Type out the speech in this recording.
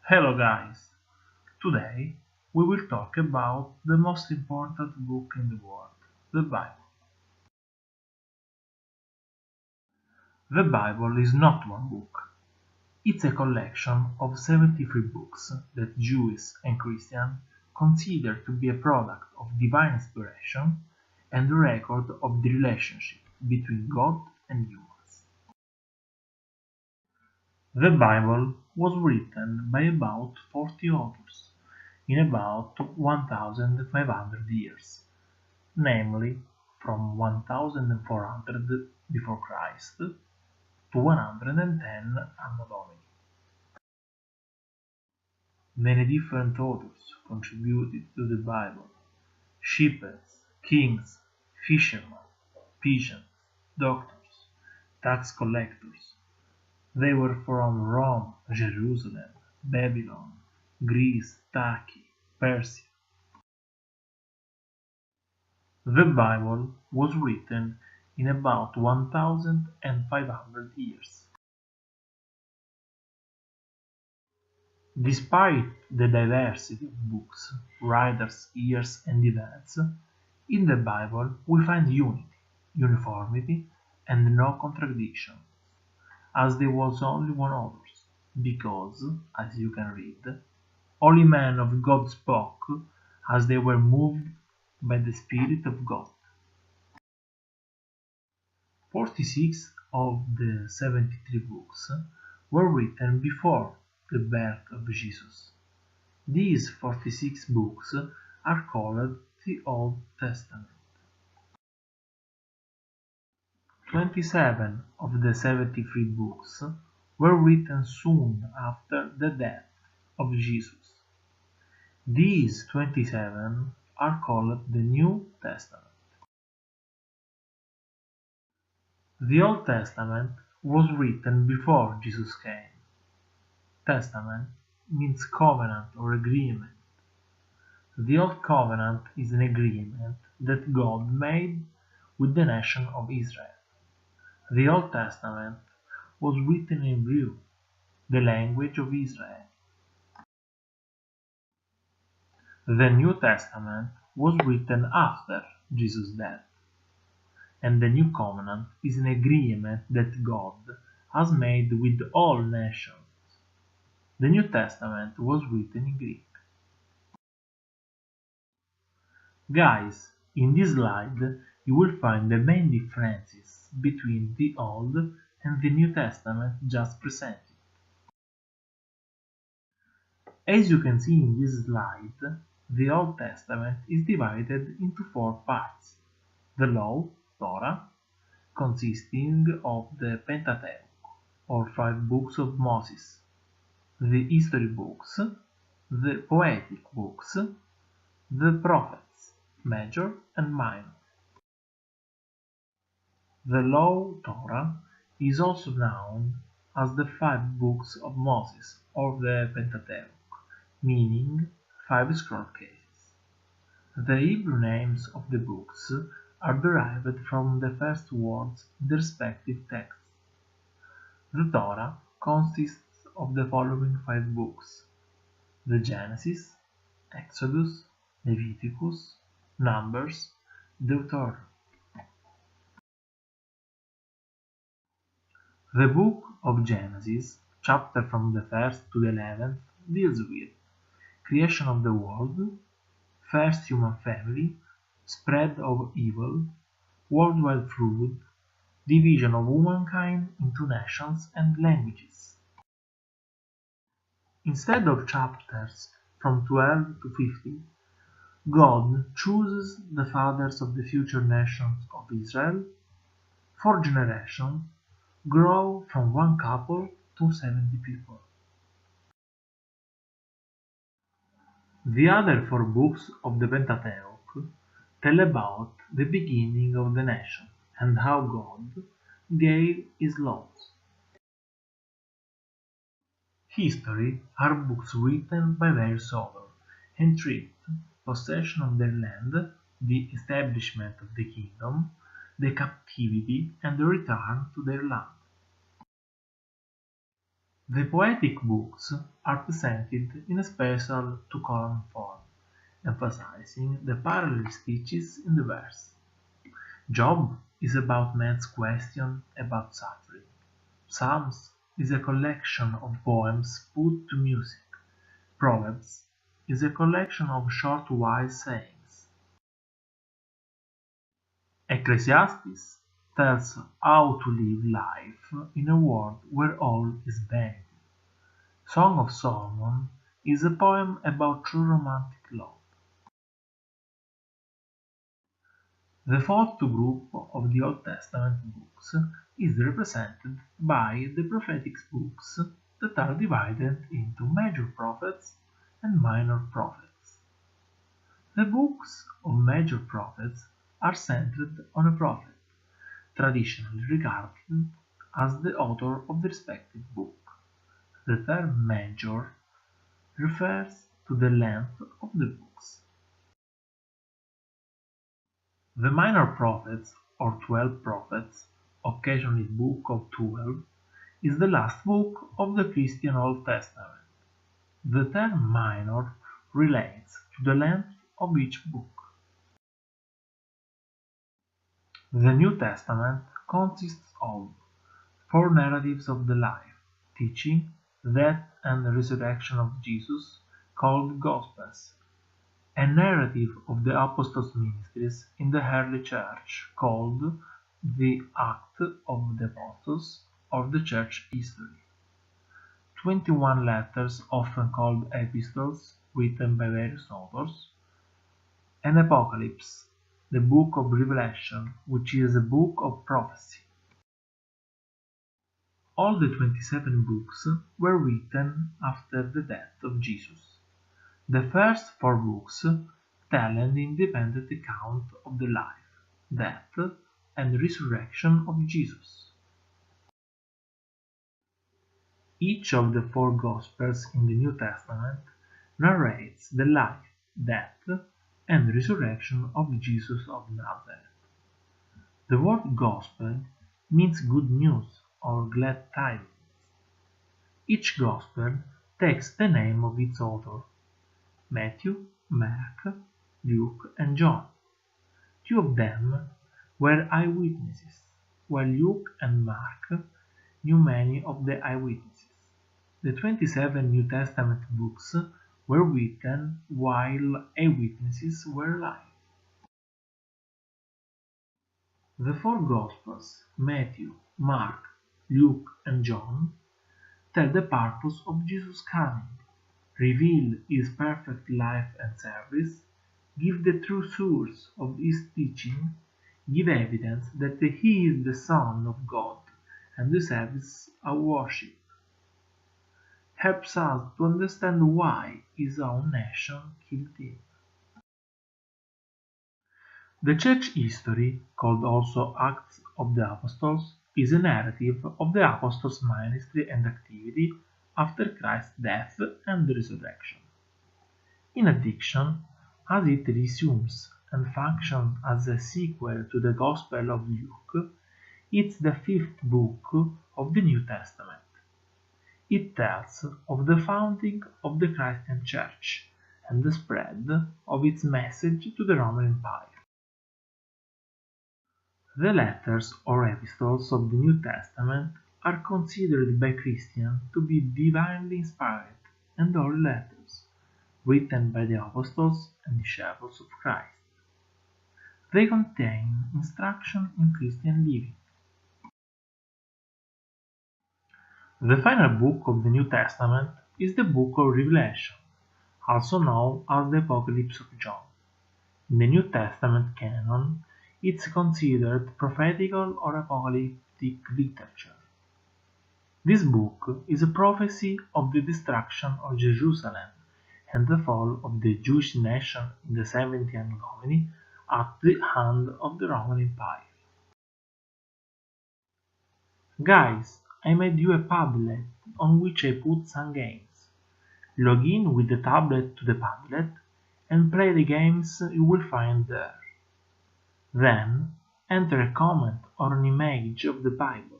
Hello guys! Today we will talk about the most important book in the world, the Bible. The Bible is not one book. It's a collection of 73 books that Jews and Christians consider to be a product of divine inspiration and a record of the relationship between God and humans. The Bible was written by about 40 authors in about 1500 years, namely from 1400 before Christ to 110 Anno Domini. Many different authors contributed to the Bible: shepherds, kings, fishermen, peasants, doctors, tax collectors. They were from Rome, Jerusalem, Babylon, Greece, Turkey, Persia. The Bible was written in about 1500 years. Despite the diversity of books, writers, years, and events, in the Bible we find unity, uniformity, and no contradiction, as there was only one author, because, as you can read, holy men of God spoke as they were moved by the Spirit of God. 46 of the 73 books were written before the birth of Jesus. These 46 books are called the Old Testament. 27 of the 73 books were written soon after the death of Jesus. These 27 are called the New Testament. The Old Testament was written before Jesus came. Testament means covenant or agreement. The Old Covenant is an agreement that God made with the nation of Israel. The Old Testament was written in Hebrew, the language of Israel. The New Testament was written after Jesus' death, and the New Covenant is an agreement that God has made with all nations. The New Testament was written in Greek. Guys, in this slide you will find the main differences between the Old and the New Testament just presented. As you can see in this slide, the Old Testament is divided into 4 parts: the Law, Torah, consisting of the Pentateuch, or 5 books of Moses, the history books, the poetic books, the prophets, major and minor. The Law, Torah, is also known as the 5 books of Moses or the Pentateuch, meaning 5 scroll cases. The Hebrew names of the books are derived from the first words in the respective texts. The Torah consists of the following 5 books: the Genesis, Exodus, Leviticus, Numbers, Deuteronomy. The book of Genesis, chapter from the 1st to the 11th, deals with creation of the world, first human family, spread of evil, worldwide flood, division of humankind into nations and languages. Instead of chapters from 12 to 50, God chooses the fathers of the future nations of Israel. 4 generations grow from one couple to 70 people. The other 4 books of the Pentateuch tell about the beginning of the nation and how God gave his laws. History are books written by various authors and treat possession of their land, the establishment of the kingdom, the captivity and the return to their land. The poetic books are presented in a special two-column form, emphasizing the parallel stitches in the verse. Job is about man's question about suffering. Psalms is a collection of poems put to music. Proverbs is a collection of short wise sayings. Ecclesiastes tells how to live life in a world where all is vanity. Song of Solomon is a poem about true romantic love. The fourth group of the Old Testament books is represented by the prophetic books that are divided into major prophets and minor prophets. The books of major prophets are centered on a prophet, traditionally regarded as the author of the respective book. The term major refers to the length of the books. The minor prophets, or 12 prophets, occasionally Book of 12, is the last book of the Christian Old Testament. The term minor relates to the length of each book. The New Testament consists of 4 narratives of the life, teaching, death and resurrection of Jesus, called Gospels, a narrative of the Apostles' ministries in the early Church, called the Acts of the Apostles, or the Church history. 21 letters, often called epistles, written by various authors. An Apocalypse, the book of Revelation, which is a book of prophecy. All the 27 books were written after the death of Jesus. The first 4 books tell an independent account of the life, death, and resurrection of Jesus. Each of the 4 Gospels in the New Testament narrates the life, death, and resurrection of Jesus of Nazareth. The word Gospel means good news or glad tidings. Each Gospel takes the name of its author: Matthew, Mark, Luke, and John. 2 of them were eyewitnesses, while Luke and Mark knew many of the eyewitnesses. The 27 New Testament books were written while eyewitnesses were alive. The 4 Gospels, Matthew, Mark, Luke, and John, tell the purpose of Jesus' coming, reveal his perfect life and service, give the true source of his teaching, give evidence that he is the Son of God and deserves our worship, helps us to understand why his own nation killed him. The Church history, called also Acts of the Apostles, is a narrative of the Apostles' ministry and activity after Christ's death and resurrection. In addition, as it resumes and functions as a sequel to the Gospel of Luke, it's the 5th book of the New Testament. It tells of the founding of the Christian Church and the spread of its message to the Roman Empire. The letters or epistles of the New Testament are considered by Christians to be divinely inspired and holy letters, written by the apostles and disciples of Christ. They contain instruction in Christian living. The final book of the New Testament is the book of Revelation, also known as the Apocalypse of John. In the New Testament canon, it's considered prophetical or apocalyptic literature. This book is a prophecy of the destruction of Jerusalem and the fall of the Jewish nation in the 70th Anno Domini at the hand of the Roman Empire. Guys, I made you a Padlet on which I put some games. Log in with the tablet to the Padlet and play the games you will find there. Then enter a comment or an image of the Bible.